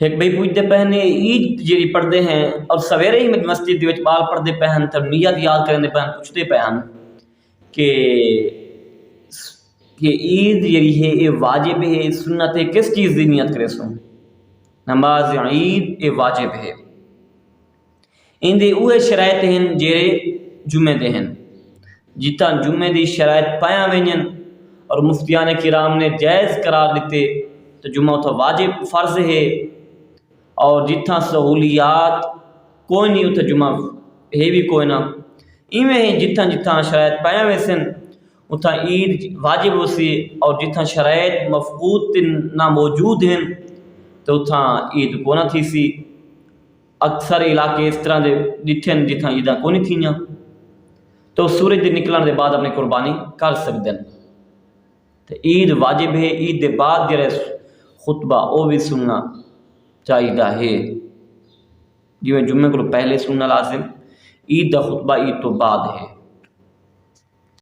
ایک بھائی پوچھتے پہ نے عید جی پڑھتے ہیں اور سویرے ہی مسجد بال پڑھتے پہ ہیں تو نیت یاد کرتے پہ پوچھتے پہ ہیں کہ عید جی ہے یہ واجب ہے سنت ہے کس چیز کی نیت کرے سو نماز عید یہ واجب ہے اندے اوہے شرائط ہیں جڑے جمعے دے ہیں جتنا جمعے دی شرائط پایا ونجن اور مفتیان کرام نے جائز قرار دیتے تو جمعہ تو واجب فرض ہے اور جتنا سہولیات کوئی نہیں اتنا جمعہ ہے بھی کوئی نہ ایویں ہی جتنا جتنا شرائط پایا ویسن اتنا عید واجب ہو سی اور جتنا شرائط مفقود نہ موجود ہیں تو اتنا عید کو نہ تھی سی اکثر علاقے اس طرح دے ڈٹھن جتنا عیداں کو نہیں تھیاں تو سورج دے نکلن دے بعد اپنی قربانی کر سکتے ہیں تو عید واجب ہے عید دے بعد جڑے خطبہ وہ بھی سننا چاہیے ہے جی جمعے کو پہلے سننا لازم عید دا خطبہ عید تو بعد ہے